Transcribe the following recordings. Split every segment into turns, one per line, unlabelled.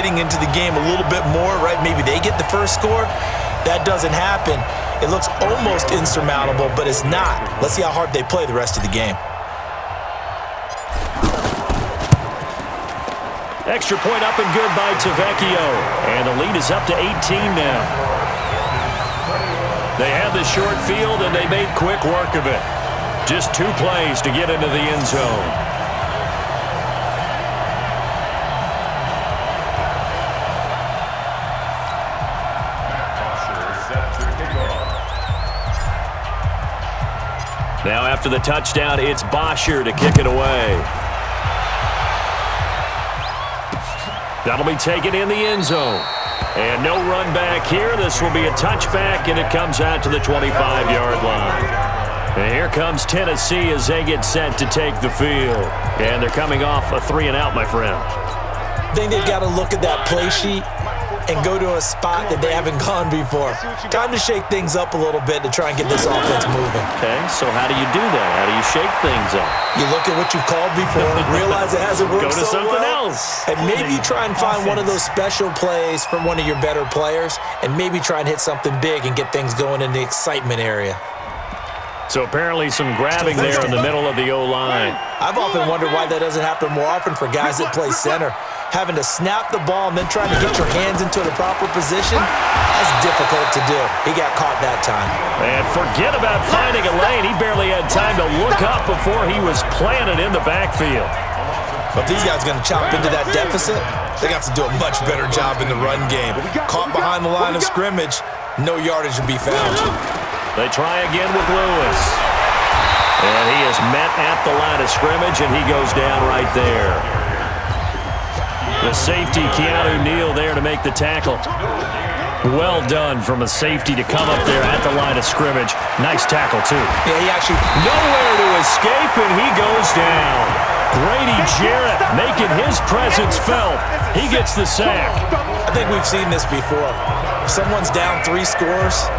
getting into the game a little bit more, right? Maybe they get the first score. That doesn't happen. It looks almost insurmountable, but it's not. Let's see how hard they play the rest of the game.
Extra point up and good by Tavecchio. And the lead is up to 18 now. They had the short field, and they made quick work of it. Just 2 plays to get into the end zone. Now after the touchdown, it's Bosher to kick it away. That'll be taken in the end zone. And no run back here. This will be a touchback, and it comes out to the 25-yard line. And here comes Tennessee as they get set to take the field. And they're coming off a 3-and-out, my friend.
I think they've got to look at that play sheet and go to a spot that they haven't gone before. Time to shake things up a little bit to try and get this offense moving.
Okay, so how do you do that? How do you shake things up?
You look at what you've called before, realize it hasn't worked
so well. Go to something else.
And maybe you try and find one of those special plays from one of your better players, and maybe try and hit something big and get things going in the excitement area.
So apparently some grabbing there in the middle of the O-line.
I've often wondered why that doesn't happen more often for guys that play center. Having to snap the ball and then trying to get your hands into the proper position, that's difficult to do. He got caught that time.
And forget about finding a lane. He barely had time to look up before he was planted in the backfield.
But if these guys are going to chop into that deficit, they got to do a much better job in the run game. Caught behind the line of scrimmage, no yardage to be found.
They try again with Lewis. And he is met at the line of scrimmage, and he goes down right there. The safety, Keanu Neal, there to make the tackle. Well done from a safety to come up there at the line of scrimmage. Nice tackle, too.
Yeah, he actually...
Nowhere to escape, and he goes down. Grady Jarrett making his presence felt. He gets the sack.
I think we've seen this before. If someone's down 3 scores...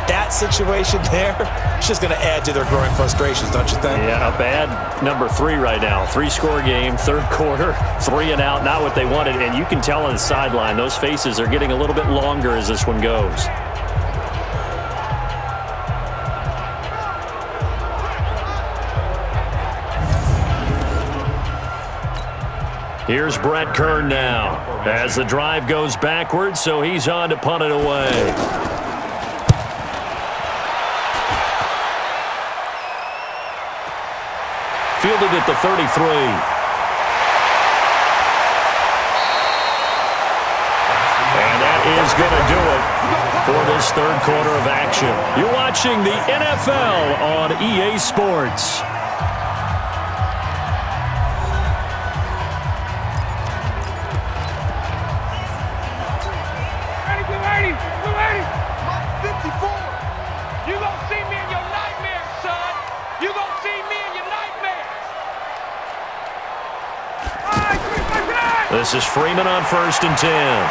that situation there, it's just going to add to their growing frustrations, don't you think?
Yeah, a bad number 3 right now. 3-score game, third quarter, 3-and-out, not what they wanted. And you can tell on the sideline, those faces are getting a little bit longer as this one goes. Here's Brett Kern now as the drive goes backwards, so he's on to punt it away. Fielded at the 33. And that is going to do it for this third quarter of action. You're watching the NFL on EA Sports. This is Freeman on 1st and 10.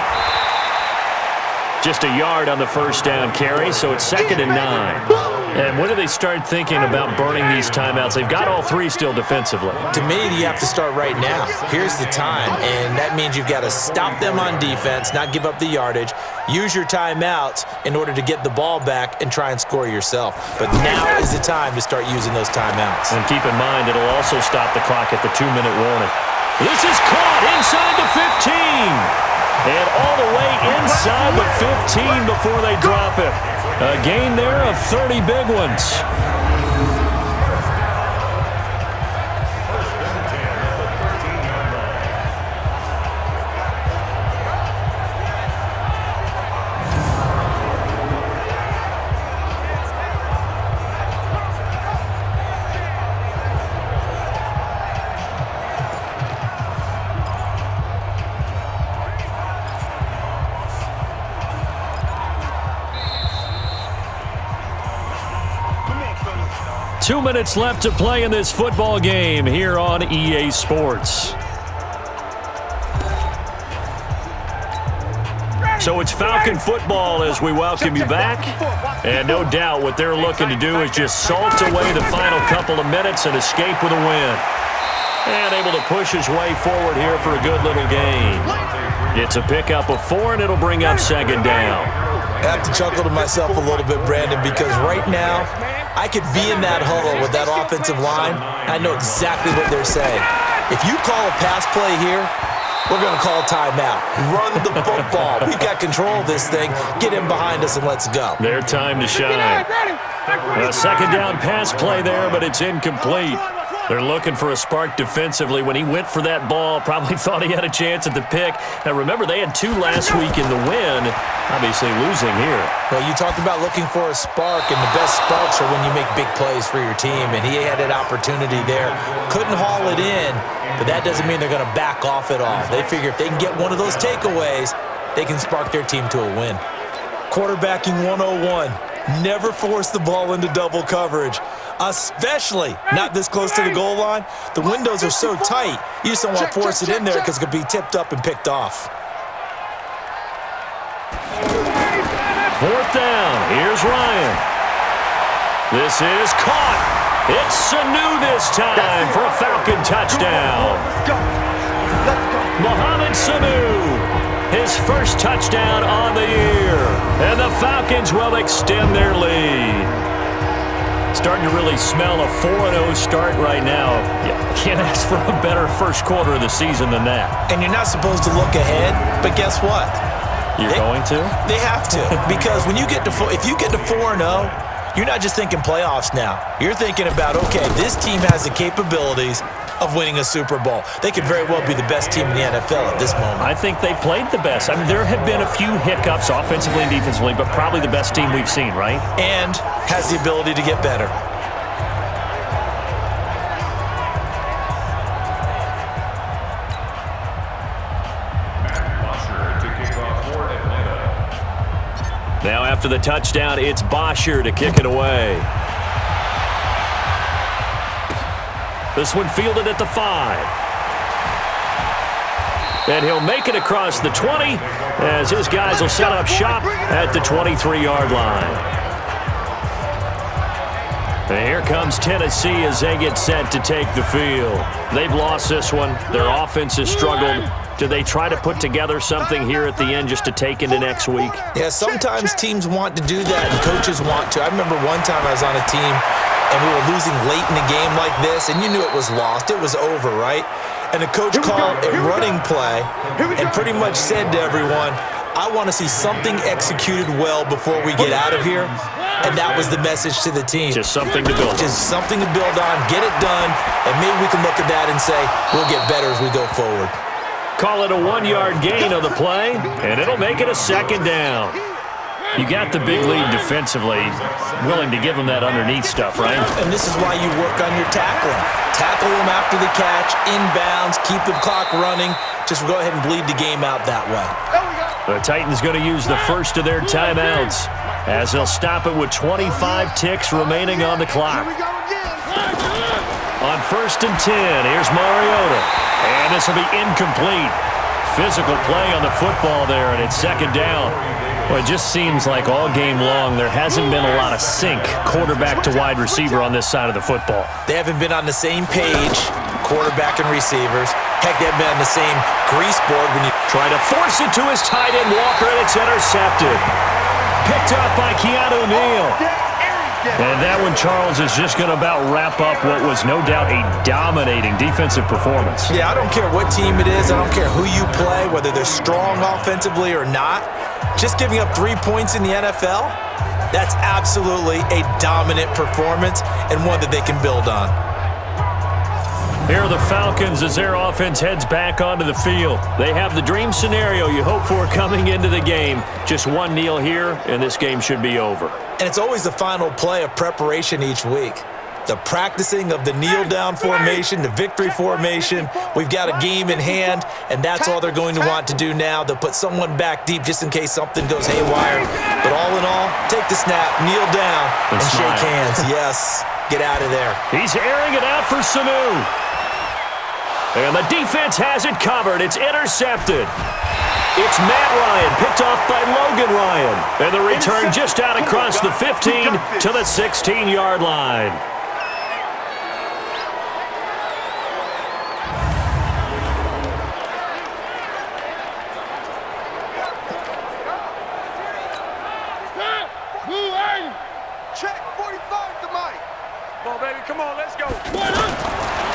Just a yard on the first down carry, so it's 2nd and 9. And when do they start thinking about burning these timeouts? They've got all 3 still defensively.
To me, you have to start right now. Here's the time, and that means you've got to stop them on defense, not give up the yardage, use your timeouts in order to get the ball back and try and score yourself. But now is the time to start using those timeouts.
And keep in mind, it'll also stop the clock at the 2-minute warning. This is caught inside the 15. And all the way inside the 15 before they drop it. A gain there of 30 big ones. 2 minutes left to play in this football game here on EA Sports. So it's Falcon football as we welcome you back. And no doubt what they're looking to do is just salt away the final couple of minutes and escape with a win. And able to push his way forward here for a good little game. It's a pickup of 4, and it'll bring up second down.
I have to chuckle to myself a little bit, Brandon, because right now I could be in that huddle with that offensive line, and I know exactly what they're saying. If you call a pass play here, we're going to call a timeout. Run the football. We've got control of this thing. Get in behind us and let's go.
Their time to shine. A second down pass play there, but it's incomplete. They're looking for a spark defensively. When he went for that ball, probably thought he had a chance at the pick. Now, remember, they had 2 last week in the win, obviously losing here.
Well, you talked about looking for a spark, and the best sparks are when you make big plays for your team, and he had an opportunity there. Couldn't haul it in, but that doesn't mean they're going to back off at all. They figure if they can get one of those takeaways, they can spark their team to a win. Quarterbacking 101. Never force the ball into double coverage, especially not this close to the goal line. The windows are so tight, you just don't want to force it in there because it could be tipped up and picked off.
4th down. Here's Ryan. This is caught. It's Sanu this time for a Falcon touchdown. Mohamed Sanu. His first touchdown on the year. And the Falcons will extend their lead. Starting to really smell a 4-0 start right now. You can't ask for a better first quarter of the season than that.
And you're not supposed to look ahead, but guess what?
You're going to?
They have to. Because when you get to if you get to 4-0, you're not just thinking playoffs now. You're thinking about, okay, this team has the capabilities of winning a Super Bowl. They could very well be the best team in the NFL at this moment.
I think they played the best. I mean, there have been a few hiccups offensively and defensively, but probably the best team we've seen, right?
And has the ability to get better.
Now after the touchdown, it's Bosher to kick it away. This one fielded at the 5. And he'll make it across the 20 as his guys will set up shop at the 23-yard line. And here comes Tennessee as they get set to take the field. They've lost this one. Their offense has struggled. Do they try to put together something here at the end just to take into next week?
Yeah, sometimes teams want to do that and coaches want to. I remember one time I was on a team and we were losing late in the game like this, and you knew it was lost. It was over, right? And the coach called a running play and pretty much said to everyone, I want to see something executed well before we get out of here. And that was the message to the team.
Just something to build on.
Just something to build on, get it done, and maybe we can look at that and say, we'll get better as we go forward.
Call it a 1-yard gain on the play, and it'll make it a second down. You got the big lead defensively, willing to give them that underneath stuff, right?
And this is why you work on your tackling. Tackle them after the catch, inbounds, keep the clock running. Just go ahead and bleed the game out that way.
The Titans going to use the first of their timeouts as they'll stop it with 25 ticks remaining on the clock. On 1st and 10, here's Mariota. And this will be incomplete. Physical play on the football there, and it's second down. Well, it just seems like all game long there hasn't been a lot of sync quarterback to wide receiver on this side of the football.
They haven't been on the same page, quarterback and receivers. Heck, they haven't been on the same grease board when you
try to force it to his tight end, Walker, and it's intercepted. Picked up by Keanu Neal. And that one, Charles, is just going to about wrap up what was no doubt a dominating defensive performance.
Yeah, I don't care what team it is. I don't care who you play, whether they're strong offensively or not. Just giving up 3 points in the NFL, that's absolutely a dominant performance and one that they can build on.
Here are the Falcons as their offense heads back onto the field. They have the dream scenario you hope for coming into the game. Just one kneel here, and this game should be over.
And it's always the final play of preparation each week. The practicing of the kneel-down formation, the victory formation. We've got a game in hand, and that's all they're going to want to do now. They'll put someone back deep just in case something goes haywire. But all in all, take the snap, kneel down, and shake hands. Yes, get out of there.
He's airing it out for Sanu. And the defense has it covered. It's intercepted. It's Matt Ryan, picked off by Logan Ryan. And the return just out across the 15 to the 16-yard line.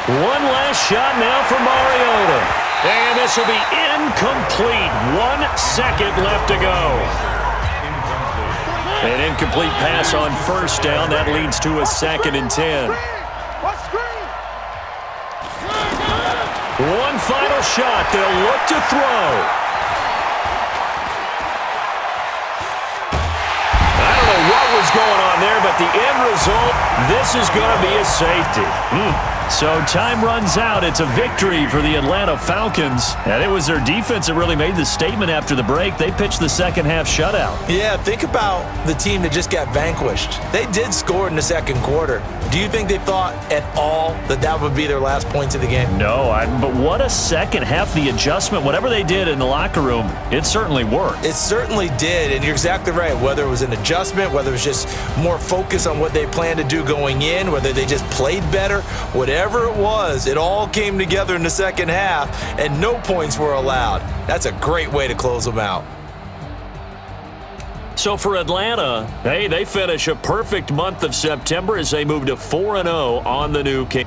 One last shot now for Mariota. And this will be incomplete. 1 second left to go. An incomplete pass on first down. That leads to a 2nd and 10. One final shot. They'll look to throw. I don't know what was going on there, but the end result, this is going to be a safety. So time runs out. It's a victory for the Atlanta Falcons. And it was their defense that really made the statement after the break. They pitched the second-half shutout.
Yeah, think about the team that just got vanquished. They did score in the second quarter. Do you think they thought at all that that would be their last points of the game?
No, but what a second half. The adjustment, whatever they did in the locker room, it certainly worked.
It certainly did, and you're exactly right. Whether it was an adjustment, whether it was just more focus on what they planned to do going in, whether they just played better, whatever it was, it all came together in the second half, and no points were allowed. That's a great way to close them out.
So for Atlanta, hey, they finish a perfect month of September as they move to 4-0 on the new King.